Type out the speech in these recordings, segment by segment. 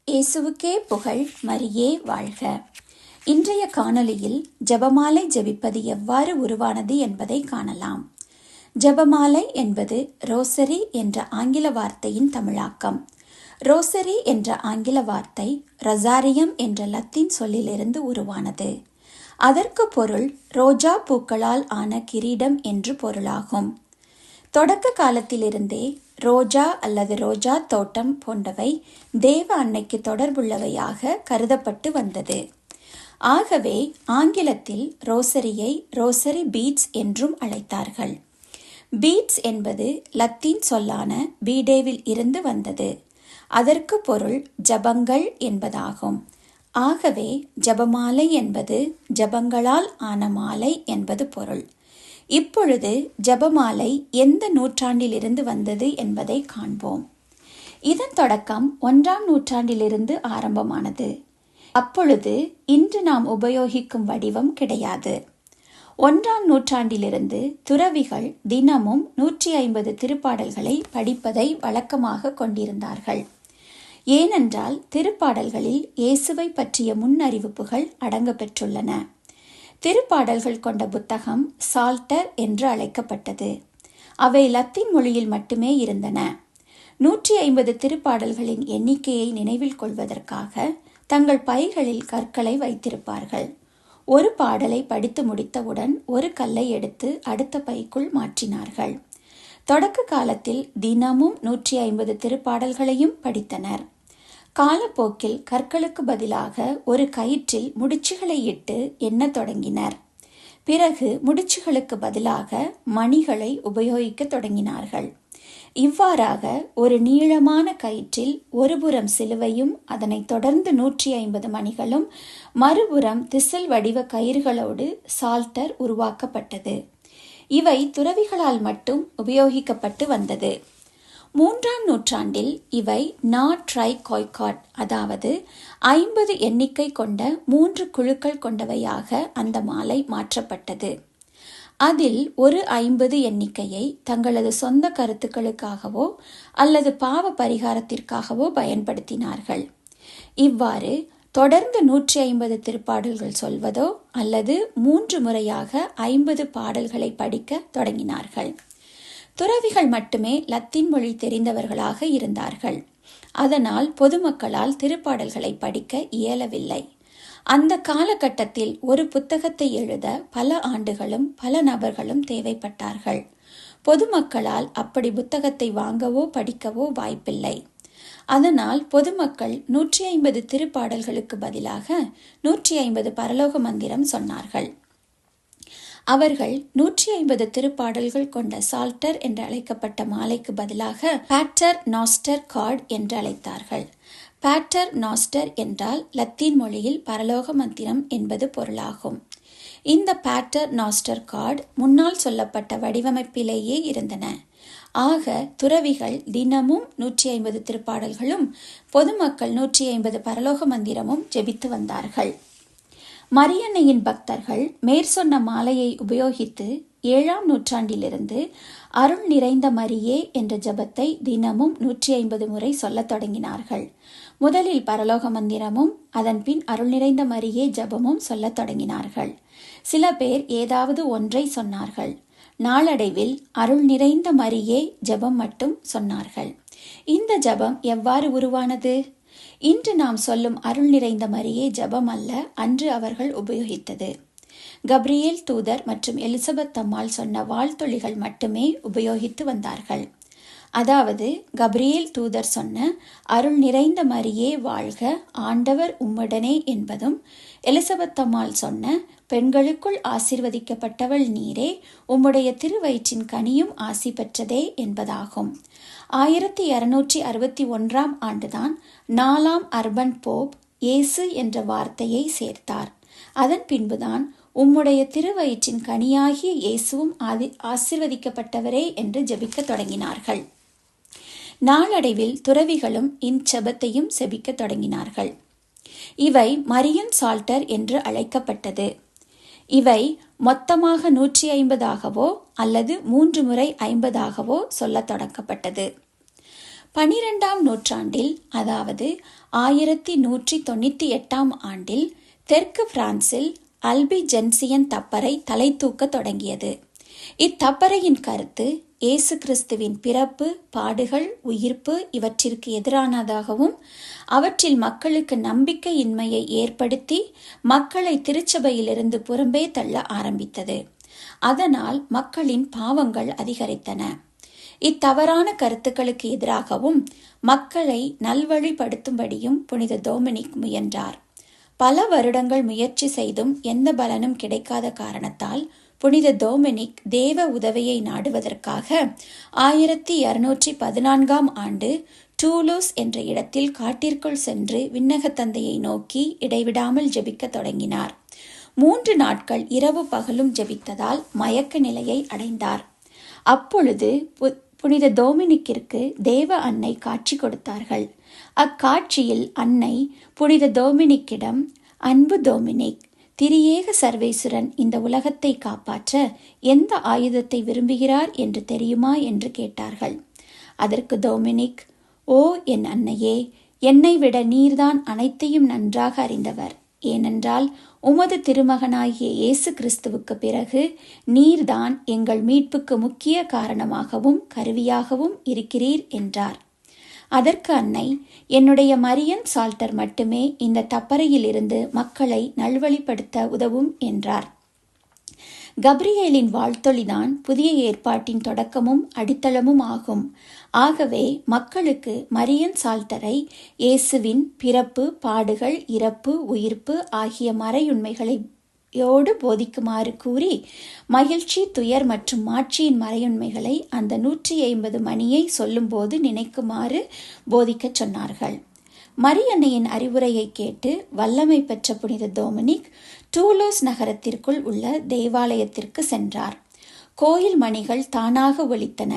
இயேசுவுக்கே புகழ், மரியே வாழ்க. இன்றைய காணொளியில் ஜெபமாலை ஜெபிப்பது எவ்வாறு உருவானது என்பதை காணலாம். ஜெபமாலை என்பது ரோசரி என்ற ஆங்கில வார்த்தையின் தமிழாக்கம். ரோசரி என்ற ஆங்கில வார்த்தை ரொசாரியம் என்ற லத்தீன் சொல்லிலிருந்து உருவானது. அதற்கு பொருள் ரோஜா பூக்களால் ஆன கிரீடம் என்று பொருளாகும். தொடக்க காலத்திலிருந்தே ரோஜா அல்லது ரோஜா தோட்டம் போன்றவை தேவ அன்னைக்கு தொடர்புள்ளவையாக கருதப்பட்டு வந்தது. ஆகவே ஆங்கிலத்தில் ரோசரியை ரோசரி பீட்ஸ் என்றும் அழைத்தார்கள். பீட்ஸ் என்பது லத்தீன் சொல்லான பீடேவில் இருந்து வந்தது. அதற்கு பொருள் ஜபங்கள் என்பதாகும். ஆகவே ஜபமாலை என்பது ஜபங்களால் ஆன மாலை என்பது பொருள். இப்பொழுது ஜெபமாலை எந்த நூற்றாண்டிலிருந்து வந்தது என்பதை காண்போம். இதன் தொடக்கம் 1ஆம் நூற்றாண்டிலிருந்து ஆரம்பமானது. அப்பொழுது இன்று நாம் உபயோகிக்கும் வடிவம் கிடையாது. 1ஆம் நூற்றாண்டிலிருந்து துறவிகள் தினமும் 150 திருப்பாடல்களை படிப்பதை வழக்கமாக கொண்டிருந்தார்கள். ஏனென்றால் திருப்பாடல்களில் இயேசுவை பற்றிய முன்னறிவிப்புகள் அடங்கப்பெற்றுள்ளன. திருப்பாடல்கள் கொண்ட புத்தகம் சால்டர் என்று அழைக்கப்பட்டது. அவை லத்தீன் மொழியில் மட்டுமே இருந்தன. 150 திருப்பாடல்களின் எண்ணிக்கையை நினைவில் கொள்வதற்காக தங்கள் பைகளில் கற்களை வைத்திருப்பார்கள். ஒரு பாடலை படித்து முடித்தவுடன் ஒரு கல்லை எடுத்து அடுத்த பைக்குள் மாற்றினார்கள். தொடக்க காலத்தில் தினமும் 150 திருப்பாடல்களையும் படித்தனர். காலப்போக்கில் கற்களுக்கு பதிலாக ஒரு கயிற்றில் முடிச்சுகளை இட்டு எண்ணத் தொடங்கினர். பிறகு முடிச்சுகளுக்கு பதிலாக மணிகளை உபயோகிக்க தொடங்கினார்கள். இவ்வாறாக ஒரு நீளமான கயிற்றில் ஒருபுறம் சிலுவையும் அதனைத் தொடர்ந்து 150 மணிகளும் மறுபுறம் திசில் வடிவ கயிறுகளோடு சால்டர் உருவாக்கப்பட்டது. இவை துறவிகளால் மட்டும் உபயோகிக்கப்பட்டு வந்தது. 3ஆம் நூற்றாண்டில் இவை ட்ரைகாய்காட், அதாவது 50 எண்ணிக்கை கொண்ட 3 குழுக்கள் கொண்டவையாக அந்த மாலை மாற்றப்பட்டது. அதில் ஒரு 50 எண்ணிக்கையை தங்களது சொந்த கருத்துக்களுக்காகவோ அல்லது பாவ பரிகாரத்திற்காகவோ பயன்படுத்தினார்கள். இவ்வாறு தொடர்ந்து 150 திருப்பாடல்கள் சொல்வதோ அல்லது 3 முறையாக 50 பாடல்களை படிக்க தொடங்கினார்கள். துறவிகள் மட்டுமே லத்தீன் மொழி தெரிந்தவர்களாக இருந்தார்கள். அதனால் பொதுமக்களால் திருப்பாடல்களை படிக்க இயலவில்லை. அந்த காலகட்டத்தில் ஒரு புத்தகத்தை எழுத பல ஆண்டுகளும் பல நபர்களும் தேவைப்பட்டார்கள். பொதுமக்களால் அப்படி புத்தகத்தை வாங்கவோ படிக்கவோ வாய்ப்பில்லை. அதனால் பொதுமக்கள் 150 திருப்பாடல்களுக்கு பதிலாக 150 பரலோக மந்திரம் சொன்னார்கள். அவர்கள் 150 திருப்பாடல்கள் கொண்ட சால்டர் என்று அழைக்கப்பட்ட மாலைக்கு பதிலாக பேட்டர் நாஸ்டர் கார்ட் என்று அழைத்தார்கள். பேட்டர் நாஸ்டர் என்றால் லத்தீன் மொழியில் பரலோக மந்திரம் என்பது பொருளாகும். இந்த பேட்டர் நாஸ்டர் கார்ட் முன்னால் சொல்லப்பட்ட வடிவமைப்பிலேயே இருந்தன. ஆக துறவிகள் தினமும் 150 திருப்பாடல்களும் பொதுமக்கள் 150 பரலோக மந்திரமும் ஜெபித்து வந்தார்கள். மரியன்னையின் பக்தர்கள் மேற்சொன்ன மாலையை உபயோகித்து 7ஆம் நூற்றாண்டிலிருந்து அருள் நிறைந்த மரியே என்ற ஜபத்தை தினமும் 150 முறை சொல்லத் தொடங்கினார்கள். முதலில் பரலோக மந்திரமும் அதன் பின் அருள் நிறைந்த மரியே ஜபமும் சொல்லத் தொடங்கினார்கள். சில பேர் ஏதாவது ஒன்றை சொன்னார்கள். நாளடைவில் அருள் நிறைந்த மரியே ஜபம் மட்டும் சொன்னார்கள். இந்த ஜபம் எவ்வாறு உருவானது? இன்று நாம் சொல்லும் அருள் நிறைந்த மரியே ஜபம் அல்ல, அன்று அவர்கள் உபயோகித்தது. கப்ரியேல் தூதர் மற்றும் எலிசபெத் அம்மாள் சொன்ன வாழ்த்தொழிகள் மட்டுமே உபயோகித்து வந்தார்கள். அதாவது கப்ரியேல் தூதர் சொன்ன அருள் நிறைந்த மரியே வாழ்க, ஆண்டவர் உம்முடனே என்பதும், எலிசபெத் அம்மாள் சொன்ன பெண்களுக்குள் ஆசீர்வதிக்கப்பட்டவள் நீரே, உம்முடைய திருவயிற்றின் கனியும் ஆசி பெற்றதே என்பதாகும். 1261ஆம் ஆண்டுதான் 4ஆம் அர்பன் போப் இயேசு என்ற வார்த்தையை சேர்த்தார். அதன் பின்புதான் உம்முடைய திருவயிற்றின் கனியாகிய இயேசுவும் ஆசீர்வதிக்கப்பட்டவரே என்று ஜெபிக்க தொடங்கினார்கள். நாளடைவில் துறவிகளும் இச்செபத்தையும் செபிக்க தொடங்கினார்கள். இவை மரியன் சால்டர் என்று அழைக்கப்பட்டது. இவை மொத்தமாக 150ஆகவோ அல்லது 3 முறை 50ஆகவோ சொல்லத் தொடங்கப்பட்டது. 12ஆம் நூற்றாண்டில், அதாவது 1198ஆம் ஆண்டில் தெற்கு பிரான்சில் அல்பிஜென்சியன் தப்பறை தலை தூக்க தொடங்கியது. இத்தப்பறையின் கருத்து இயேசு கிறிஸ்துவின் பிறப்பு, பாடுகள், உயிர்ப்பு இவற்றிற்கு எதிரானதாகவும் அவற்றில் மக்களுக்கு நம்பிக்கையின்மையை ஏற்படுத்தி மக்களை திருச்சபையிலிருந்து புறம்பே தள்ள ஆரம்பித்தது. அதனால் மக்களின் பாவங்கள் அதிகரித்தன. இத்தவறான கருத்துக்களுக்கு எதிராகவும் மக்களை நல்வழிப்படுத்தும்படியும் புனித டொமினிக் முயன்றார். பல வருடங்கள் முயற்சி செய்தும் எந்த பலனும் கிடைக்காத காரணத்தால் புனித டொமினிக் தேவ உதவியை நாடுவதற்காக 1214ஆம் ஆண்டு டூலூஸ் என்ற இடத்தில் காட்டிற்குள் சென்று விண்ணக தந்தையை நோக்கி இடைவிடாமல் ஜெபிக்க தொடங்கினார். 3 நாட்கள் இரவு பகலும் ஜெபித்ததால் மயக்க நிலையை அடைந்தார். அப்பொழுது புனித டொமினிக்கிற்கு தேவ அன்னை காட்சி கொடுத்தார்கள். அக்காட்சியில் அன்னை புனித டொமினிக்கிடம், அன்பு டொமினிக், திரியேக சர்வேசுரன் இந்த உலகத்தை காப்பாற்ற எந்த ஆயுதத்தை விரும்புகிறார் என்று தெரியுமா என்று கேட்டார்கள். அதற்கு டொமினிக், ஓ என் அன்னையே, என்னை விட நீர்தான் அனைத்தையும் நன்றாக அறிந்தவர். ஏனென்றால் உமது திருமகனாகிய இயேசு கிறிஸ்துவுக்கு பிறகு நீர்தான் எங்கள் மீட்புக்கு முக்கிய காரணமாகவும் கருவியாகவும் இருக்கிறீர் என்றார். அதற்கு அன்னை, என்னுடைய மரியன் சால்டர் மட்டுமே இந்த தப்பறையில் இருந்து மக்களை நல்வழிப்படுத்த உதவும் என்றார். கப்ரியேலின் வாழ்த்தொழிதான் புதிய ஏற்பாட்டின் தொடக்கமும் அடித்தளமும் ஆகும். ஆகவே மக்களுக்கு மரியன் சால்டரை இயேசுவின் பிறப்பு, பாடுகள், இறப்பு, உயிர்ப்பு ஆகிய மறையுண்மைகளோடு போதிக்குமாறு கூறி மகிழ்ச்சி, துயர் மற்றும் மாட்சியின் மறையுண்மைகளை அந்த 150 மணியை சொல்லும்போது நினைக்குமாறு போதிக்கச் சொன்னார்கள். மரியன்னையின் அறிவுரையை கேட்டு வல்லமை பெற்ற புனித டொமினிக் டூலோஸ் நகரத்திற்குள் உள்ள தேவாலயத்திற்கு சென்றார். கோயில் மணிகள் தானாக ஒலித்தன.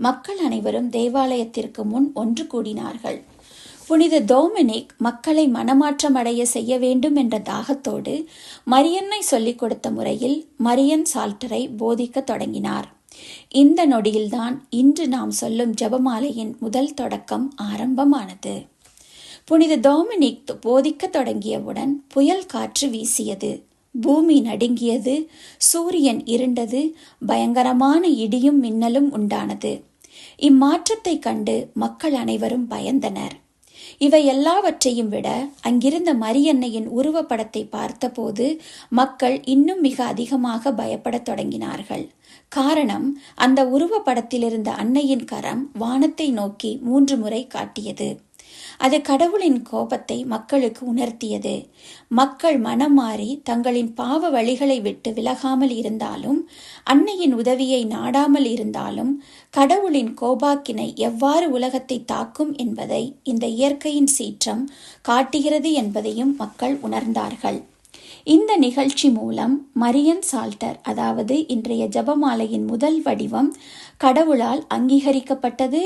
மக்கள் அனைவரும் தேவாலயத்திற்கு முன் ஒன்று கூடினார்கள். புனித டொமினிக் மக்களை மனமாற்றமடைய செய்ய வேண்டும் என்ற தாகத்தோடு மரியன்னை சொல்லிக் கொடுத்த முறையில் மரியன் சால்டரை போதிக்க தொடங்கினார். இந்த நொடியில்தான் இன்று நாம் சொல்லும் ஜெபமாலையின் முதல் தொடக்கம் ஆரம்பமானது. புனித டொமினிக் போதிக்க தொடங்கியவுடன் புயல் காற்று வீசியது, பூமி நடுங்கியது, சூரியன் இருண்டது, பயங்கரமான இடியும் மின்னலும் உண்டானது. இம்மாற்றத்தை கண்டு மக்கள் அனைவரும் பயந்தனர். இவை எல்லாவற்றையும் விட அங்கிருந்த மரியன்னையின் உருவப்படத்தை பார்த்தபோது மக்கள் இன்னும் மிக அதிகமாக பயப்படத் தொடங்கினார்கள். காரணம், அந்த உருவப்படத்திலிருந்த அன்னையின் கரம் வானத்தை நோக்கி 3 முறை காட்டியது. அது கடவுளின் கோபத்தை மக்களுக்கு உணர்த்தியது. மக்கள் மனம் மாறி தங்களின் பாவ வழிகளை விட்டு விலகாமல் இருந்தாலும், அன்னையின் உதவியை நாடாமல் இருந்தாலும், கடவுளின் கோபாக்கினை எவ்வாறு உலகத்தை தாக்கும் என்பதை இந்த இயற்கையின் சீற்றம் காட்டுகிறது என்பதையும் மக்கள் உணர்ந்தார்கள். இந்த நிகழ்ச்சி மூலம் மரியன் சால்டர், அதாவது இன்றைய ஜெபமாலையின் முதல் வடிவம், கடவுளால் அங்கீகரிக்கப்பட்டது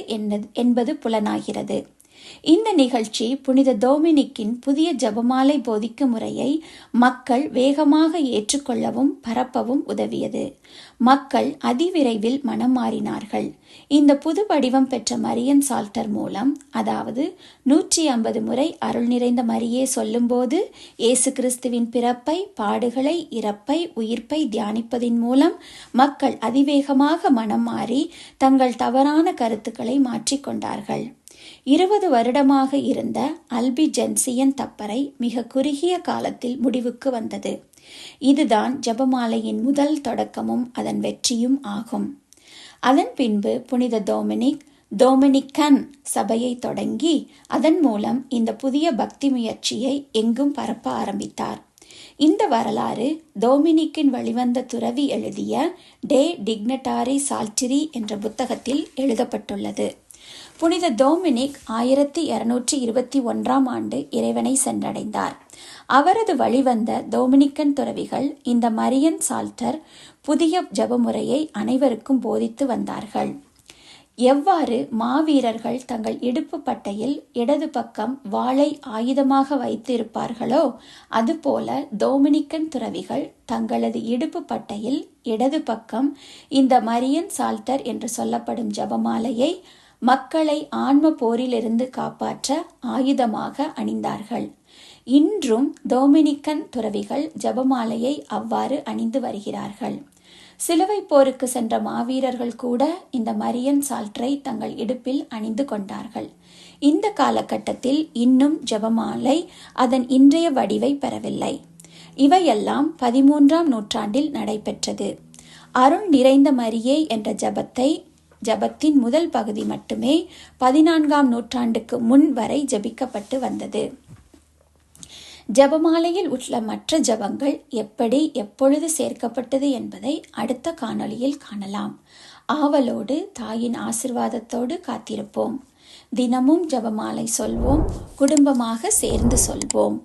என்பது புலனாகிறது. இந்த நிகழ்ச்சி புனித டொமினிக்கின் புதிய ஜெபமாலை போதிக்கும் முறையை மக்கள் வேகமாக ஏற்றுக்கொள்ளவும் பரப்பவும் உதவியது. மக்கள் அதிவிரைவில் மனம் மாறினார்கள். இந்த புது வடிவம் பெற்ற மரியன் சால்டர் மூலம், அதாவது 150 முறை அருள் நிறைந்த மரியே சொல்லும்போது இயேசு கிறிஸ்துவின் பிறப்பை, பாடுகளை, இறப்பை, உயிர்ப்பை தியானிப்பதின் மூலம் மக்கள் அதிவேகமாக மனம் மாறி தங்கள் தவறான கருத்துக்களை மாற்றிக்கொண்டார்கள். 20 வருடமாக இருந்த அல்பிஜென்சியன் தப்பறை மிக குறுகிய காலத்தில் முடிவுக்கு வந்தது. இதுதான் ஜெபமாலையின் முதல் தொடக்கமும் அதன் வெற்றியும் ஆகும். அதன் பின்பு புனித டொமினிக் டொமினிக்கன் சபையை தொடங்கி அதன் மூலம் இந்த புதிய பக்தி முயற்சியை எங்கும் பரப்ப ஆரம்பித்தார். இந்த வரலாறு டொமினிக்கின் வழிவந்த துறவி எழுதிய டே டிக்னட்டாரி சால்டிரி என்ற புத்தகத்தில் எழுதப்பட்டுள்ளது. புனித டொமினிக் 1221ஆம் ஆண்டு இறைவனை சென்றடைந்தார். அவரது வழிவந்த டொமினிக்கன் துறவிகள் இந்த மரியன் சால்டர் புதிய ஜெபமுறையை அனைவருக்கும் போதித்து வந்தார்கள். எவ்வாறு மாவீரர்கள் தங்கள் இடுப்பு பட்டையில் இடது பக்கம் வாளை ஆயுதமாக வைத்து இருப்பார்களோ, அதுபோல டொமினிக்கன் துறவிகள் தங்களது இடுப்பு பட்டையில் இடது பக்கம் இந்த மரியன் சால்டர் என்று சொல்லப்படும் ஜெபமாலையை மக்களை ஆன்ம போரிலிருந்து காப்பாற்ற ஆயுதமாக அணிந்தார்கள். இன்றும் டொமினிக்கன் துறவிகள் ஜெபமாலையை அவ்வாறு அணிந்து வருகிறார்கள். சிலுவை போருக்கு சென்ற மாவீரர்கள் கூட இந்த மரியன் சால்ட்ரை தங்கள் இடுப்பில் அணிந்து கொண்டார்கள். இந்த காலகட்டத்தில் இன்னும் ஜெபமாலை அதன் இன்றைய வடிவை பெறவில்லை. இவையெல்லாம் 13ஆம் நூற்றாண்டில் நடைபெற்றது. அருள் நிறைந்த மரியே என்ற ஜெபத்தின் முதல் பகுதி மட்டுமே 14ஆம் நூற்றாண்டுக்கு முன் வரை ஜெபிக்கப்பட்டு வந்தது. ஜெபமாலையில் உள்ள மற்ற ஜெபங்கள் எப்படி எப்பொழுது சேர்க்கப்பட்டது என்பதை அடுத்த காணொளியில் காணலாம். ஆவலோடு தாயின் ஆசிர்வாதத்தோடு காத்திருப்போம். தினமும் ஜெபமாலை சொல்வோம், குடும்பமாக சேர்ந்து சொல்வோம்.